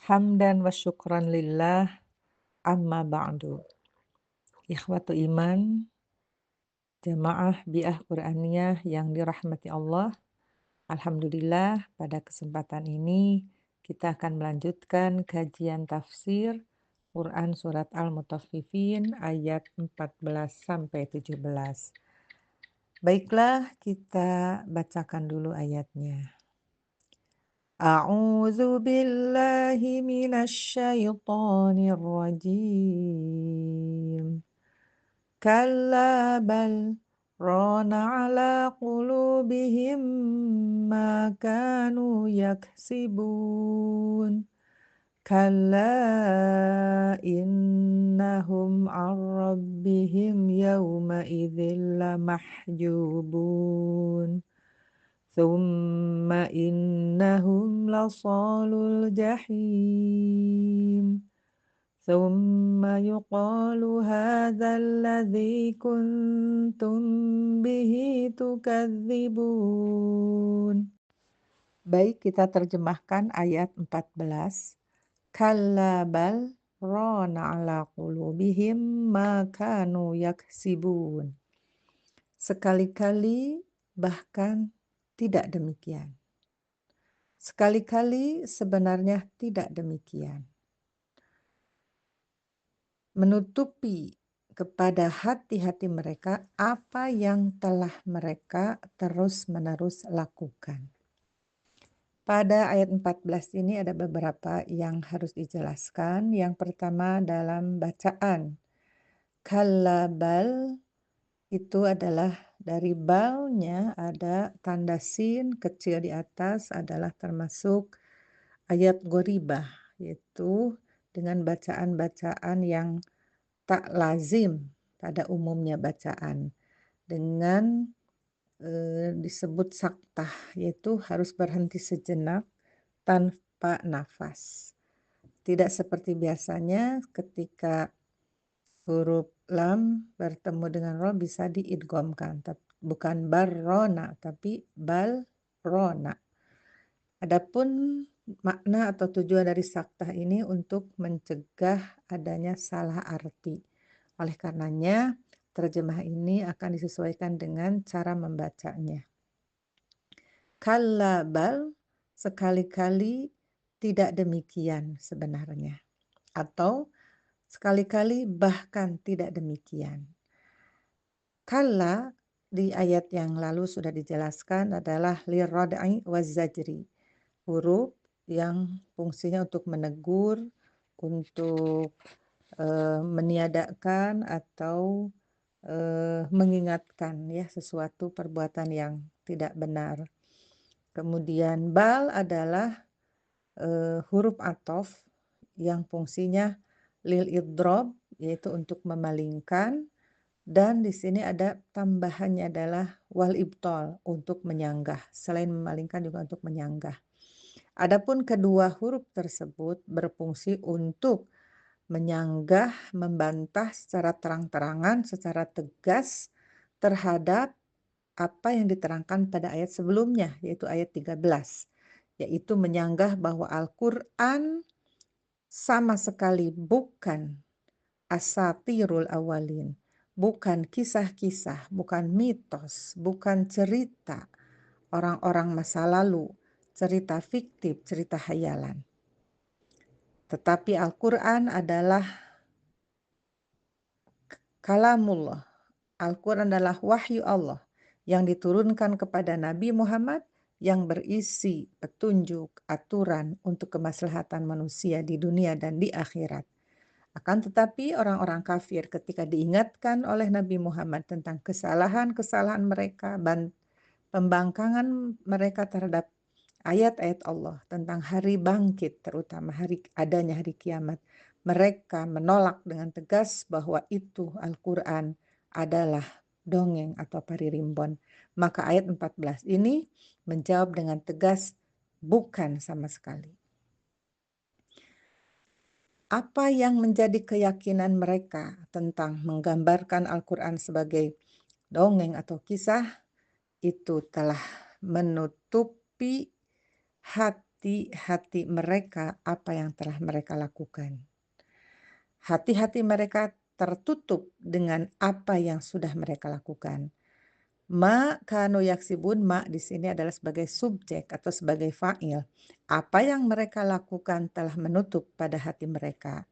Hamdan wa syukran lillah, amma ba'du. Ikhwatu iman, jamaah bi'ah Qur'aniyah yang dirahmati Allah. Alhamdulillah, pada kesempatan ini kita akan melanjutkan kajian tafsir Quran Surat Al-Mutaffifin ayat 14 sampai 17. Baiklah, kita bacakan dulu ayatnya. A'udzu billahi minasy syaithanir rajim. Kalla bal rana ala qulubihim ma kanu yaksibun. Kalla innahum an rabbihim yawma idzin lamahjubun. Thumma innahum lasalul jahim. ثم يقال هذا الذي كنتم به تكذبون. Baik, kita terjemahkan ayat 14. Kalla bal rana ala qulubihim ma kanu yaksibun. Sekali-kali bahkan tidak demikian. Sekali-kali sebenarnya tidak demikian. Menutupi kepada hati-hati mereka apa yang telah mereka terus-menerus lakukan. Pada ayat 14 ini ada beberapa yang harus dijelaskan. Yang pertama dalam bacaan. Kalla bal itu adalah dari balnya ada tanda sin kecil di atas adalah termasuk ayat goribah, yaitu dengan bacaan-bacaan yang tak lazim pada umumnya bacaan dengan disebut saktah, yaitu harus berhenti sejenak tanpa nafas. Tidak seperti biasanya ketika huruf lam bertemu dengan ro bisa diidghamkan, bukan barrona tapi balrona. Adapun makna atau tujuan dari saktah ini untuk mencegah adanya salah arti. Oleh karenanya, terjemah ini akan disesuaikan dengan cara membacanya. Kalla bal, sekali-kali tidak demikian sebenarnya. Atau sekali-kali bahkan tidak demikian. Kalla di ayat yang lalu sudah dijelaskan adalah lirad'i waz-zajri. Huruf yang fungsinya untuk menegur, untuk meniadakan atau mengingatkan ya sesuatu perbuatan yang tidak benar. Kemudian bal adalah huruf athof yang fungsinya lil idrob, yaitu untuk memalingkan, dan di sini ada tambahannya adalah wal ibtol untuk menyanggah. Selain memalingkan juga untuk menyanggah. Adapun kedua huruf tersebut berfungsi untuk menyanggah, membantah secara terang-terangan, secara tegas terhadap apa yang diterangkan pada ayat sebelumnya, yaitu ayat 13, yaitu menyanggah bahwa Al-Quran sama sekali bukan asatirul awalin, bukan kisah-kisah, bukan mitos, bukan cerita orang-orang masa lalu, cerita fiktif, cerita hayalan. Tetapi Al-Quran adalah kalamullah. Al-Quran adalah wahyu Allah yang diturunkan kepada Nabi Muhammad yang berisi petunjuk, aturan untuk kemaslahatan manusia di dunia dan di akhirat. Akan tetapi orang-orang kafir ketika diingatkan oleh Nabi Muhammad tentang kesalahan-kesalahan mereka, pembangkangan mereka terhadap ayat-ayat Allah tentang hari bangkit, terutama adanya hari kiamat, mereka menolak dengan tegas bahwa itu Al-Quran adalah dongeng atau paririmbon. Maka ayat 14 ini menjawab dengan tegas, bukan sama sekali. Apa yang menjadi keyakinan mereka tentang menggambarkan Al-Quran sebagai dongeng atau kisah, itu telah menutupi hati-hati mereka apa yang telah mereka lakukan. Hati-hati mereka tertutup dengan apa yang sudah mereka lakukan. Ma kanu yaksibun, ma di sini adalah sebagai subjek atau sebagai fa'il. Apa yang mereka lakukan telah menutup pada hati mereka.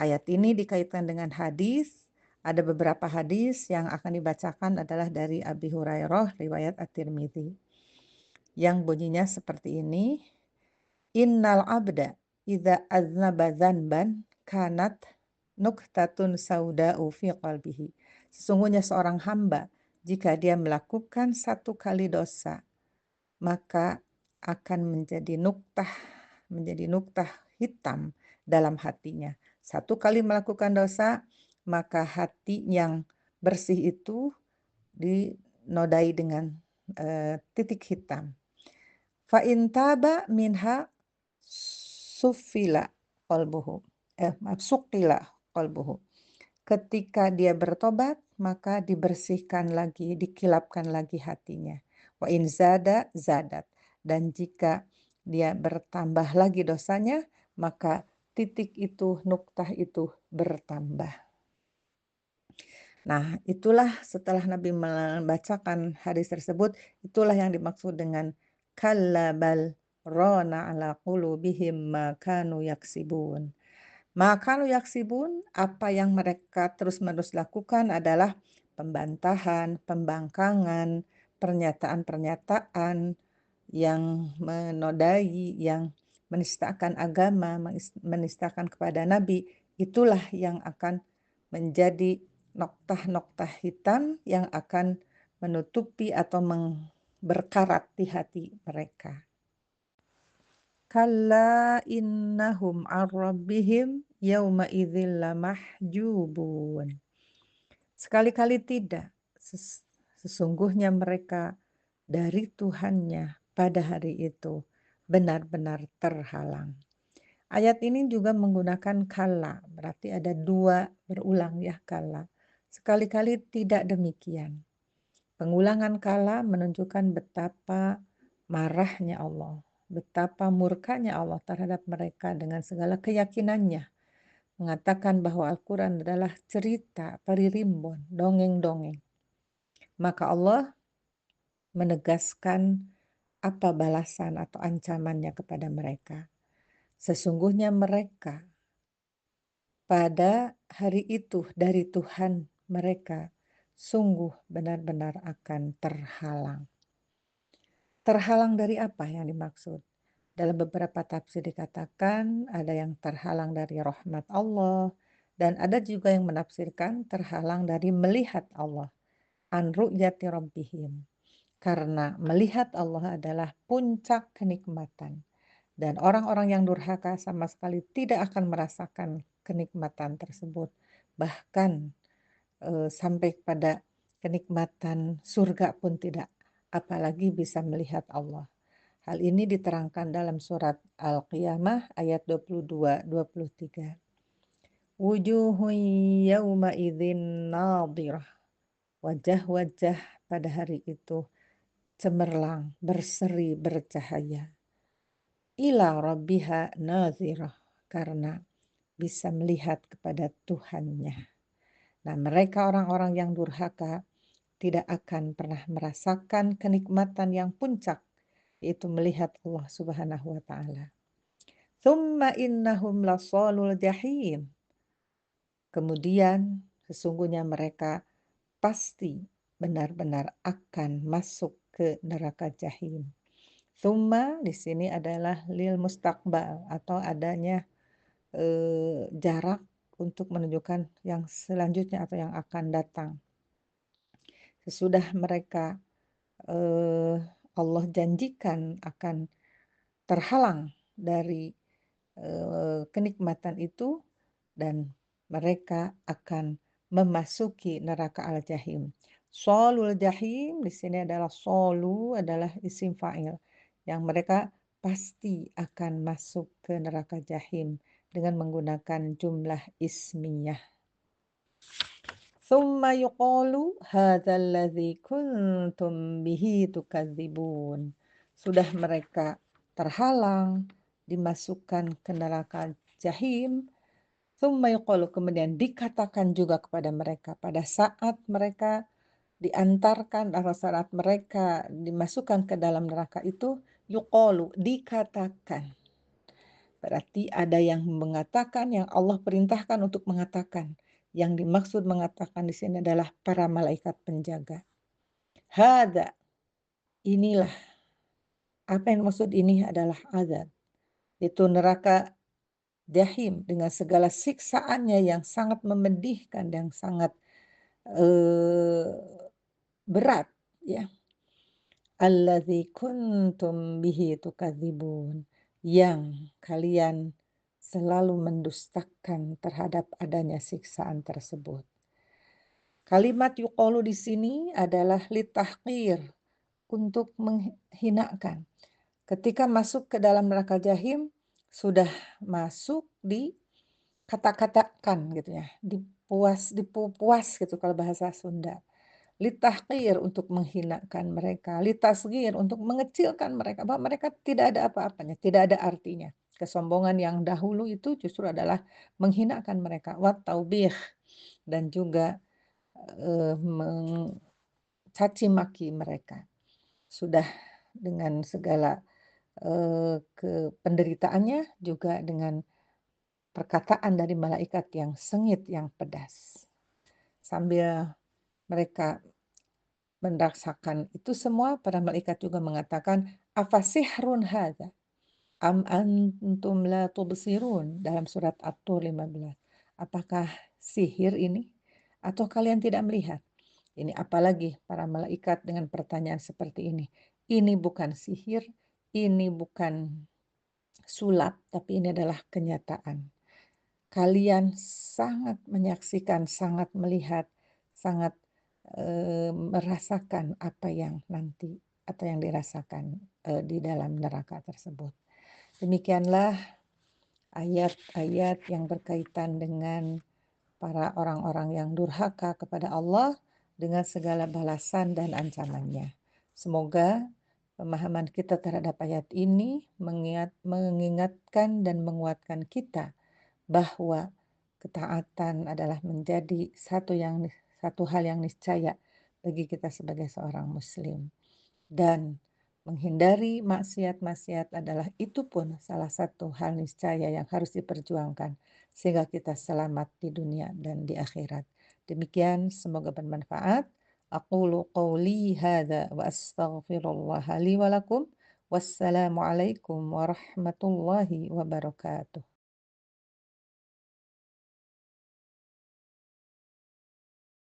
Ayat ini dikaitkan dengan hadis. Ada beberapa hadis yang akan dibacakan adalah dari Abi Hurairah riwayat At-Tirmidzi. Yang bunyinya seperti ini. Innal abda idza aznaba dzanban kanat nuktatun sauda'u fi qalbihi. Sesungguhnya seorang hamba jika dia melakukan satu kali dosa, maka akan menjadi nuktah hitam dalam hatinya. Satu kali melakukan dosa, maka hati yang bersih itu dinodai dengan titik hitam. Fa in taba minha sufila qalbuhu. Suqila qalbuhu. Ketika dia bertobat, maka dibersihkan lagi, dikilapkan lagi hatinya. Wa in zada zadat. Dan jika dia bertambah lagi dosanya, maka titik itu, nuktah itu bertambah. Nah, itulah setelah Nabi membacakan hadis tersebut, itulah yang dimaksud dengan kalla bal rana ala qulubihim ma kanu yaksibun. Maka yaksibun, apa yang mereka terus-menerus lakukan adalah pembantahan, pembangkangan, pernyataan-pernyataan yang menodai, yang menistakan agama, menistakan kepada Nabi. Itulah yang akan menjadi noktah-noktah hitam yang akan menutupi atau berkarat di hati mereka. Kalla innahum ar-rabbihim yawma idzil lamahjubun. Sekali-kali tidak. Sesungguhnya mereka dari Tuhannya pada hari itu benar-benar terhalang. Ayat ini juga menggunakan kala, berarti ada dua berulang ya kala. Sekali-kali tidak demikian. Pengulangan kala menunjukkan betapa marahnya Allah, betapa murkanya Allah terhadap mereka dengan segala keyakinannya. Mengatakan bahwa Al-Quran adalah cerita, paririmbon, dongeng-dongeng. Maka Allah menegaskan apa balasan atau ancamannya kepada mereka. Sesungguhnya mereka pada hari itu dari Tuhan mereka sungguh benar-benar akan terhalang. Terhalang dari apa yang dimaksud? Dalam beberapa tafsir dikatakan ada yang terhalang dari rahmat Allah dan ada juga yang menafsirkan terhalang dari melihat Allah. An ru'yati rabbihim. Karena melihat Allah adalah puncak kenikmatan. Dan orang-orang yang durhaka sama sekali tidak akan merasakan kenikmatan tersebut. Bahkan sampai pada kenikmatan surga pun tidak. Apalagi bisa melihat Allah. Hal ini diterangkan dalam surat Al-Qiyamah ayat 22-23. Wujuhun yawma idzin nadhirah. Wajah-wajah pada hari itu cemerlang, berseri, bercahaya. Ila rabbiha nazirah, karena bisa melihat kepada Tuhannya. Nah, mereka orang-orang yang durhaka tidak akan pernah merasakan kenikmatan yang puncak, yaitu melihat Allah Subhanahu wa taala. Tsumma innahum lasalul jahim. Kemudian sesungguhnya mereka pasti benar-benar akan masuk ke neraka jahim. Tsumma di sini adalah lil mustaqbal atau adanya jarak untuk menunjukkan yang selanjutnya atau yang akan datang. Sesudah mereka Allah janjikan akan terhalang dari kenikmatan itu dan mereka akan memasuki neraka al-jahim. Sholul jahim di sini adalah solu adalah isim fa'il yang mereka pasti akan masuk ke neraka jahim dengan menggunakan jumlah ismiyah. Tsumma yuqalu hadzal ladzi kuntum bihi tukadzibun. Sudah mereka terhalang, dimasukkan ke neraka jahim. Tsumma yuqalu, kemudian dikatakan juga kepada mereka pada saat mereka diantarkan atau saat mereka dimasukkan ke dalam neraka itu, yuqalu, dikatakan. Berarti ada yang mengatakan, yang Allah perintahkan untuk mengatakan. Yang dimaksud mengatakan di sini adalah para malaikat penjaga. Hada, inilah. Apa yang maksud ini adalah azab. Itu neraka jahim dengan segala siksaannya yang sangat memedihkan, yang sangat eh, berat, ya. Alladzi kuntum bihi tukadzibun, yang kalian selalu mendustakan terhadap adanya siksaan tersebut. Kalimat yuqalu di sini adalah litahqir, untuk menghinakan. Ketika masuk ke dalam neraka jahim, sudah masuk di kata-katakan gitu ya, dipuas gitu kalau bahasa Sunda. Litahqir, untuk menghinakan mereka, litasghir, untuk mengecilkan mereka, bahwa mereka tidak ada apa-apanya, tidak ada artinya. Kesombongan yang dahulu itu justru adalah menghinakan mereka, wat taubih, dan juga mencaci maki mereka. Sudah dengan segala penderitaannya, juga dengan perkataan dari malaikat yang sengit, yang pedas. Sambil mereka merasakan itu semua, para malaikat juga mengatakan, afasihrun hadza am antum la tubsirun, dalam surat At-Tur 15. Apakah sihir ini atau kalian tidak melihat? Ini apalagi para malaikat dengan pertanyaan seperti ini. Ini bukan sihir, ini bukan sulap, tapi ini adalah kenyataan. Kalian sangat menyaksikan, sangat melihat, sangat merasakan apa yang nanti atau yang dirasakan di dalam neraka tersebut. Demikianlah ayat-ayat yang berkaitan dengan para orang-orang yang durhaka kepada Allah dengan segala balasan dan ancamannya. Semoga pemahaman kita terhadap ayat ini mengingatkan dan menguatkan kita bahwa ketaatan adalah menjadi satu hal yang niscaya bagi kita sebagai seorang muslim. Dan menghindari maksiat-maksiat adalah itu pun salah satu hal niscaya yang harus diperjuangkan sehingga kita selamat di dunia dan di akhirat. Demikian, semoga bermanfaat. Aqulu qawli hadza wa astaghfirullah li wa lakum. Wassalamualaikum warahmatullahi wabarakatuh.